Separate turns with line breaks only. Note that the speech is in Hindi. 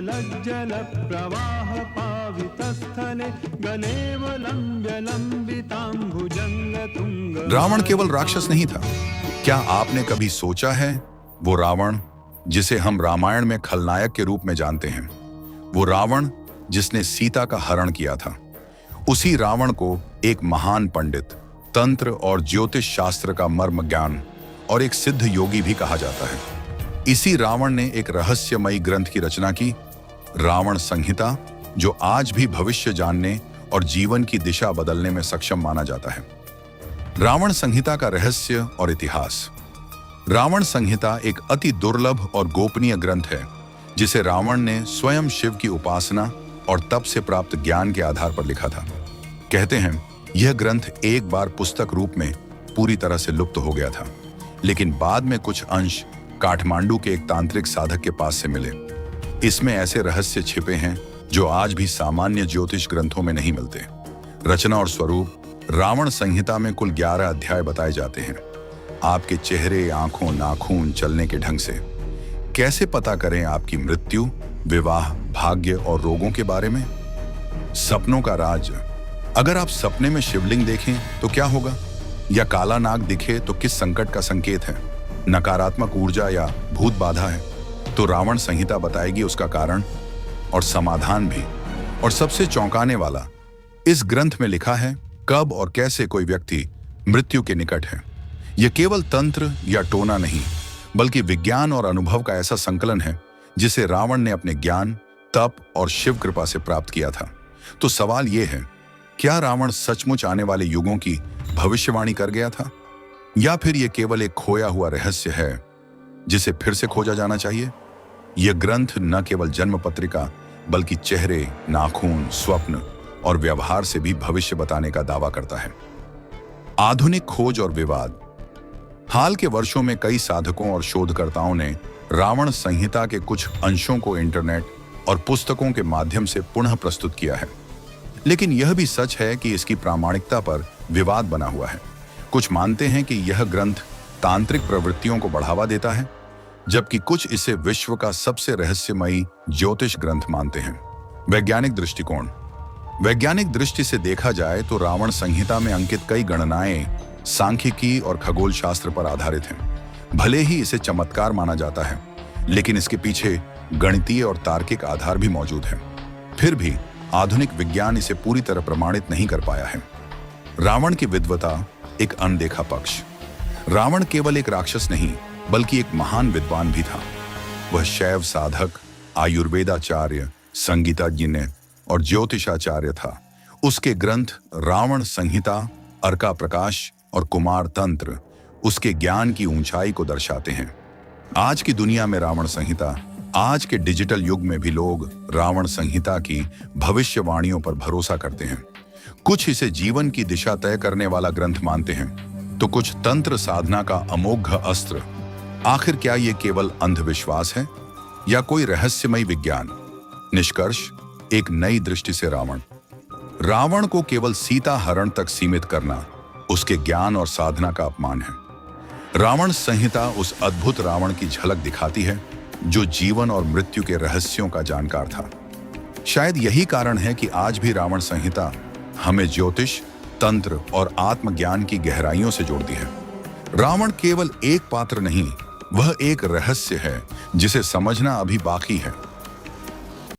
जलज्जल प्रवाह पावितस्थले गलेव लंब्य लंबितांभुजंग तुंग।
रावण केवल राक्षस नहीं था। क्या आपने कभी सोचा है, वो रावण जिसे हम रामायण में खलनायक के रूप में जानते हैं, वो रावण जिसने सीता का हरण किया था, उसी रावण को एक महान पंडित, तंत्र और ज्योतिष शास्त्र का मर्म ज्ञान और एक सिद्ध योगी भी कहा जाता है। इसी रावण ने एक रहस्यमयी ग्रंथ की रचना की, रावण संहिता, जो आज भी भविष्य जानने और जीवन की दिशा बदलने में सक्षम माना जाता है। रावण संहिता का रहस्य और इतिहास। रावण संहिता एक अति दुर्लभ और गोपनीय ग्रंथ है, जिसे रावण ने स्वयं शिव की उपासना और तप से प्राप्त ज्ञान के आधार पर लिखा था। कहते हैं यह ग्रंथ एक बार पुस्तक रूप में पूरी तरह से लुप्त हो गया था, लेकिन बाद में कुछ अंश काठमांडू के एक तांत्रिक साधक के पास से मिले। इसमें ऐसे रहस्य छिपे हैं जो आज भी सामान्य ज्योतिष ग्रंथों में नहीं मिलते। रचना और स्वरूप। रावण संहिता में कुल 11 अध्याय बताए जाते हैं। आपके चेहरे, आंखों, नाखून, चलने के ढंग से कैसे पता करें आपकी मृत्यु, विवाह, भाग्य और रोगों के बारे में। सपनों का राज। अगर आप सपने में शिवलिंग देखें तो क्या होगा, या काला नाग दिखे तो किस संकट का संकेत है, नकारात्मक ऊर्जा या भूत बाधा है, तो रावण संहिता बताएगी उसका कारण और समाधान भी। और सबसे चौंकाने वाला, इस ग्रंथ में लिखा है कब और कैसे कोई व्यक्ति मृत्यु के निकट है। यह केवल तंत्र या टोना नहीं, बल्कि विज्ञान और अनुभव का ऐसा संकलन है जिसे रावण ने अपने ज्ञान, तप और शिव कृपा से प्राप्त किया था। तो सवाल यह है, क्या रावण सचमुच आने वाले युगों की भविष्यवाणी कर गया था, या फिर यह केवल एक खोया हुआ रहस्य है जिसे फिर से खोजा जाना चाहिए। यह ग्रंथ न केवल जन्म पत्रिका, बल्कि चेहरे, नाखून, स्वप्न और व्यवहार से भी भविष्य बताने का दावा करता है। आधुनिक खोज और विवाद। हाल के वर्षों में कई साधकों और शोधकर्ताओं ने रावण संहिता के कुछ अंशों को इंटरनेट और पुस्तकों के माध्यम से पुनः प्रस्तुत किया है, लेकिन यह भी सच है कि इसकी प्रामाणिकता पर विवाद बना हुआ है। कुछ मानते हैं कि यह ग्रंथ तांत्रिक प्रवृत्तियों को बढ़ावा देता है, जबकि कुछ इसे विश्व का सबसे रहस्यमयी ज्योतिष ग्रंथ मानते हैं। वैज्ञानिक दृष्टिकोण। वैज्ञानिक दृष्टि से देखा जाए तो रावण संहिता में अंकित कई गणनाएं सांख्यिकी और खगोल शास्त्र पर आधारित हैं। भले ही इसे चमत्कार माना जाता है, लेकिन इसके पीछे गणितीय और तार्किक आधार भी मौजूद है। फिर भी आधुनिक विज्ञान इसे पूरी तरह प्रमाणित नहीं कर पाया है। रावण की विद्वता, एक अनदेखा पक्ष। रावण केवल एक राक्षस नहीं, बल्कि एक महान विद्वान भी था। वह शैव साधक, आयुर्वेदाचार्य, संगीतज्ञ और ज्योतिषाचार्य था। उसके ग्रंथ रावण संहिता, अर्का प्रकाश और कुमार तंत्र उसके ज्ञान की ऊंचाई को दर्शाते हैं। आज की दुनिया में रावण संहिता, आज के डिजिटल युग में भी लोग रावण संहिता की भविष्यवाणियों पर भरोसा करते हैं। कुछ इसे जीवन की दिशा तय करने वाला ग्रंथ मानते हैं, तो कुछ तंत्र साधना का अमोघ अस्त्र। आखिर क्या ये केवल अंधविश्वास है या कोई रहस्यमय विज्ञान? निष्कर्ष, एक नई दृष्टि से रावण को केवल सीता हरण तक सीमित करना उसके ज्ञान और साधना का अपमान है। रावण संहिता उस अद्भुत रावण की झलक दिखाती है जो जीवन और मृत्यु के रहस्यों का जानकार था। शायद यही कारण है कि आज भी रावण संहिता हमें ज्योतिष, तंत्र और आत्मज्ञान की गहराइयों से जोड़ती है। रावण केवल एक पात्र नहीं, वह एक रहस्य है जिसे समझना अभी बाकी है।